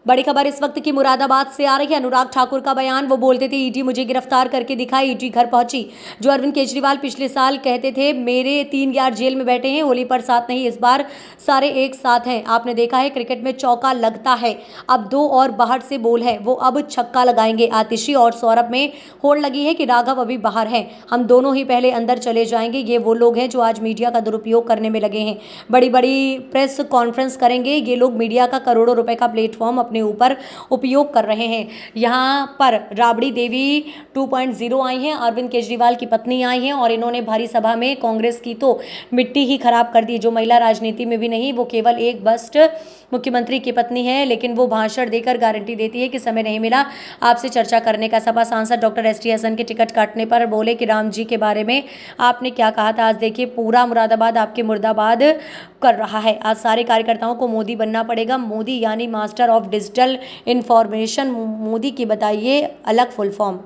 बड़ी खबर इस वक्त की मुरादाबाद से आ रही है। अनुराग ठाकुर का बयान, वो बोलते थे ईडी मुझे गिरफ्तार करके दिखाई, ईडी घर पहुंची। जो अरविंद केजरीवाल पिछले साल कहते थे मेरे 3 यार जेल में बैठे हैं, होली पर साथ नहीं, इस बार सारे एक साथ हैं। आपने देखा है क्रिकेट में चौका लगता है, अब 2 और बाहर से बोल है, वो अब छक्का लगाएंगे। आतिशी और सौरभ में होड़ लगी है कि राघव अभी बाहर हैं, हम दोनों ही पहले अंदर चले जाएंगे। ये वो लोग हैं जो आज मीडिया का दुरुपयोग करने में लगे हैं, बड़ी बड़ी प्रेस कॉन्फ्रेंस करेंगे। ये लोग मीडिया का करोड़ों रुपए का प्लेटफॉर्म अपने ऊपर उपयोग कर रहे हैं। यहाँ पर राबड़ी देवी 2.0 आई हैं, अरविंद केजरीवाल की पत्नी आई हैं और इन्होंने भारी सभा में कांग्रेस की तो मिट्टी ही खराब कर दी। जो महिला राजनीति में भी नहीं, वो केवल एक बस्ट मुख्यमंत्री की पत्नी है, लेकिन वो भाषण देकर गारंटी देती है कि समय नहीं मिला आपसे चर्चा करने का। सपा सांसद डॉक्टर एस टी हसन के टिकट काटने पर बोले कि राम जी के बारे में आपने क्या कहा था। आज देखिए पूरा मुरादाबाद आपके मुर्दाबाद कर रहा है। आज सारे कार्यकर्ताओं को मोदी बनना पड़ेगा। मोदी यानी master of digital information. Modi की बताइए अलग फुल फॉर्म।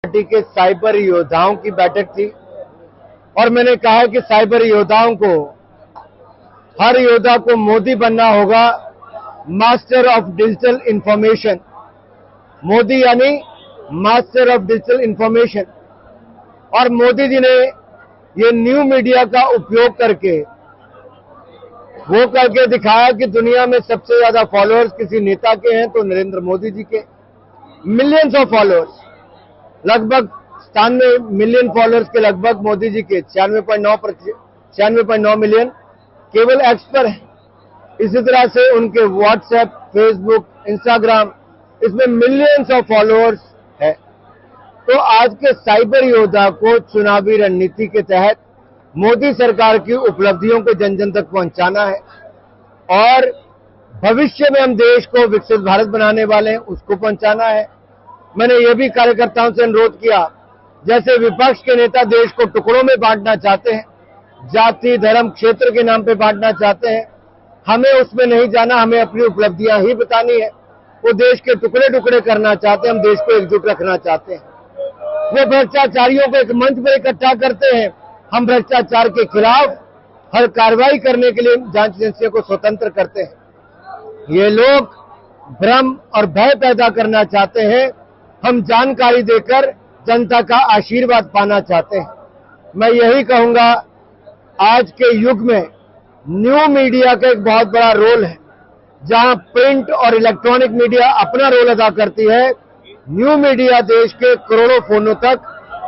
पार्टी के साइबर योद्धाओं की बैठक थी और मैंने कहा कि साइबर योद्धाओं को, हर योद्धा को मोदी बनना होगा, master of digital information. Modi यानी मास्टर ऑफ डिजिटल इंफॉर्मेशन। और मोदी जी ने ये न्यू मीडिया का उपयोग करके वो करके दिखाया कि दुनिया में सबसे ज्यादा फॉलोअर्स किसी नेता के हैं तो नरेंद्र मोदी जी के, मिलियंस ऑफ फॉलोअर्स, लगभग 97 मिलियन फॉलोअर्स के लगभग मोदी जी के 96.9 मिलियन केवल एक्स पर है। इसी तरह से उनके व्हाट्सएप, फेसबुक, इंस्टाग्राम, इसमें मिलियंस ऑफ फॉलोअर्स है। तो आज के साइबर योद्धा को चुनावी रणनीति के तहत मोदी सरकार की उपलब्धियों को जन जन तक पहुंचाना है और भविष्य में हम देश को विकसित भारत बनाने वाले हैं, उसको पहुंचाना है। मैंने ये भी कार्यकर्ताओं से अनुरोध किया, जैसे विपक्ष के नेता देश को टुकड़ों में बांटना चाहते हैं, जाति, धर्म, क्षेत्र के नाम पे बांटना चाहते हैं, हमें उसमें नहीं जाना, हमें अपनी उपलब्धियां ही बतानी है। वो देश के टुकड़े टुकड़े करना चाहते हैं, हम देश को एकजुट रखना चाहते हैं। वो भ्रष्टाचारियों को एक मंच पर इकट्ठा करते हैं, हम भ्रष्टाचार के खिलाफ हर कार्रवाई करने के लिए जांच एजेंसियों को स्वतंत्र करते हैं। ये लोग भ्रम और भय पैदा करना चाहते हैं, हम जानकारी देकर जनता का आशीर्वाद पाना चाहते हैं। मैं यही कहूंगा, आज के युग में न्यू मीडिया का एक बहुत बड़ा रोल है। जहां प्रिंट और इलेक्ट्रॉनिक मीडिया अपना रोल अदा करती है, न्यू मीडिया देश के करोड़ों फोनों तक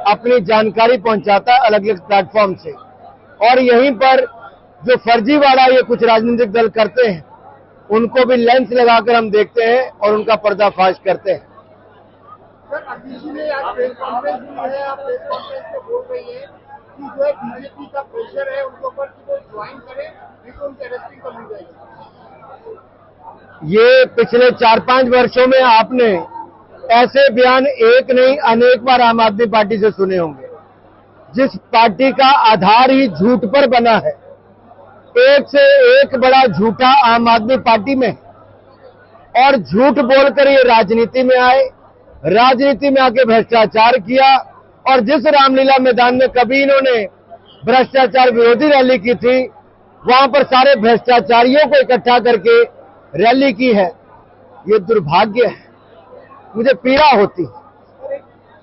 अपनी जानकारी पहुंचाता है अलग अलग प्लेटफॉर्म से। और यहीं पर जो फर्जीवाड़ा ये कुछ राजनीतिक दल करते हैं, उनको भी लेंस लगाकर हम देखते हैं और उनका पर्दाफाश करते हैं। सर, आतिशी ने आज प्रेस कॉन्फ्रेंस दी है, आप प्रेस कॉन्फ्रेंस में बोल रही है कि जो है बीजेपी का प्रेशर है उनके ऊपर कि वो ज्वाइन करें, नहीं तो उनकी अरेस्टिंग कर ली जाएगी। ये पिछले 4-5 वर्षों में आपने ऐसे बयान एक नहीं अनेक बार आम आदमी पार्टी से सुने होंगे, जिस पार्टी का आधार ही झूठ पर बना है। एक से एक बड़ा झूठा आम आदमी पार्टी में, और झूठ बोलकर ये राजनीति में आए, राजनीति में आके भ्रष्टाचार किया। और जिस रामलीला मैदान में कभी इन्होंने भ्रष्टाचार विरोधी रैली की थी, वहां पर सारे भ्रष्टाचारियों को इकट्ठा करके रैली की है। ये दुर्भाग्य है, मुझे पीड़ा होती है,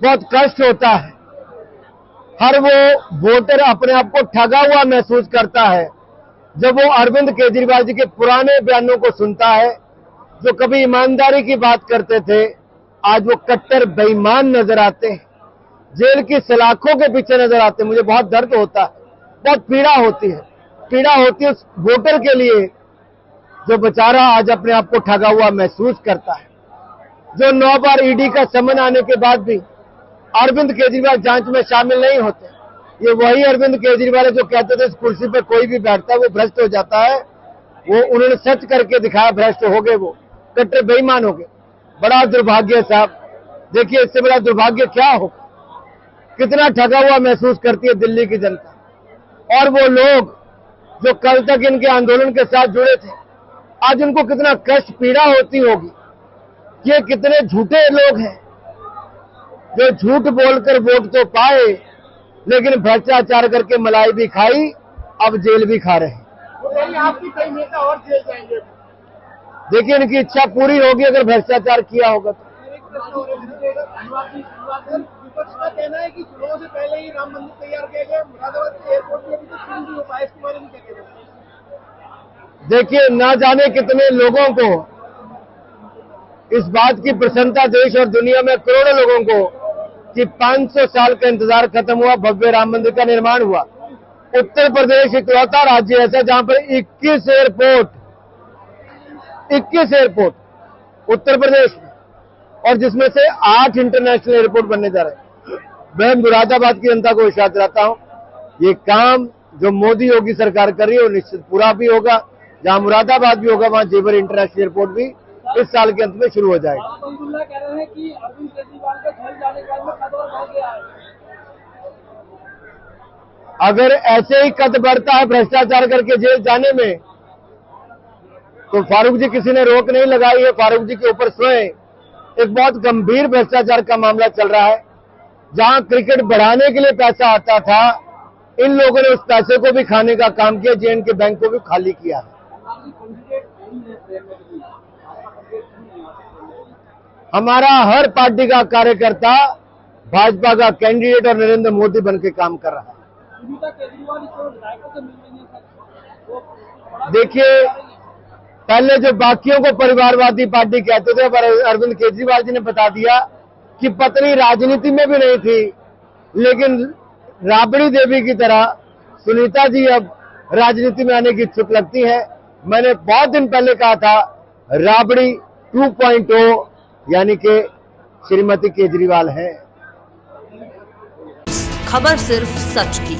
बहुत कष्ट होता है। हर वो वोटर अपने आप को ठगा हुआ महसूस करता है जब वो अरविंद केजरीवाल जी के पुराने बयानों को सुनता है। जो कभी ईमानदारी की बात करते थे, आज वो कट्टर बेईमान नजर आते हैं, जेल की सलाखों के पीछे नजर आते हैं। मुझे बहुत दर्द होता है, बहुत पीड़ा होती है। पीड़ा होती है उस वोटर के लिए जो बेचारा आज अपने आप को ठगा हुआ महसूस करता है, जो 9 बार ईडी का समन आने के बाद भी अरविंद केजरीवाल जांच में शामिल नहीं होते। ये वही अरविंद केजरीवाल है जो कहते थे इस कुर्सी पर कोई भी बैठता है वो भ्रष्ट हो जाता है। वो उन्होंने सच करके दिखाया, भ्रष्ट हो गए, वो कट्टर बेईमान हो गए। बड़ा दुर्भाग्य साहब, देखिए इससे बड़ा दुर्भाग्य क्या हो, कितना ठगा हुआ महसूस करती है दिल्ली की जनता। और वो लोग जो कल तक इनके आंदोलन के साथ जुड़े थे, आज उनको कितना कष्ट पीड़ा होती होगी। ये कितने झूठे लोग हैं जो झूठ बोलकर वोट तो पाए, लेकिन भ्रष्टाचार करके मलाई भी खाई, अब जेल भी खा रहे हैं। तो आपकी कई नेता और जेल जाएंगे। देखिए इनकी इच्छा पूरी होगी अगर भ्रष्टाचार किया होगा तो। एक प्रश्न और है, विपक्ष का कहना है कि चुनाव से पहले ही राम मंदिर तैयार किया गया, मुरादाबाद के एयरपोर्ट में अभी तक शुरू नहीं हो पाया, इसके बारे में क्या कहते हैं? देखिए ना जाने कितने लोगों को इस बात की प्रसन्नता देश और दुनिया में करोड़ों लोगों को कि 500 साल का इंतजार खत्म हुआ, भव्य राम मंदिर का निर्माण हुआ। उत्तर प्रदेश इकलौता राज्य ऐसा जहां पर 21 एयरपोर्ट उत्तर प्रदेश में, और जिसमें से 8 इंटरनेशनल एयरपोर्ट बनने जा रहे हैं। मैं मुरादाबाद की जनता को विश्वास दिलाता हूं, ये काम जो मोदी योगी सरकार कर रही है वो निश्चित पूरा भी होगा। जहां मुरादाबाद भी होगा वहां जेवर इंटरनेशनल एयरपोर्ट भी इस साल के अंत में शुरू हो जाएगा। अब्दुल्ला कह रहे हैं कि अरविंद केजरीवाल का जेल जाने के बाद में कद बढ़ गया है। अगर ऐसे ही कद बढ़ता है भ्रष्टाचार करके जेल जाने में, तो फारूक जी किसी ने रोक नहीं लगाई है। फारूक जी के ऊपर स्वयं एक बहुत गंभीर भ्रष्टाचार का मामला चल रहा है। जहां क्रिकेट बढ़ाने के लिए पैसा आता था, इन लोगों ने उस पैसे को भी खाने का काम किया, जेएन के बैंक को भी खाली किया है। हमारा हर पार्टी का कार्यकर्ता भाजपा का कैंडिडेट और नरेंद्र मोदी बन के काम कर रहा है। देखिए पहले जो बाकियों को परिवारवादी पार्टी कहते थे, पर अरविंद केजरीवाल जी ने बता दिया कि पत्नी राजनीति में भी नहीं थी, लेकिन राबड़ी देवी की तरह सुनीता जी अब राजनीति में आने की इच्छुक लगती है। मैंने बहुत दिन पहले कहा था राबड़ी 2.0 यानी कि श्रीमती केजरीवाल है। खबर सिर्फ सच की।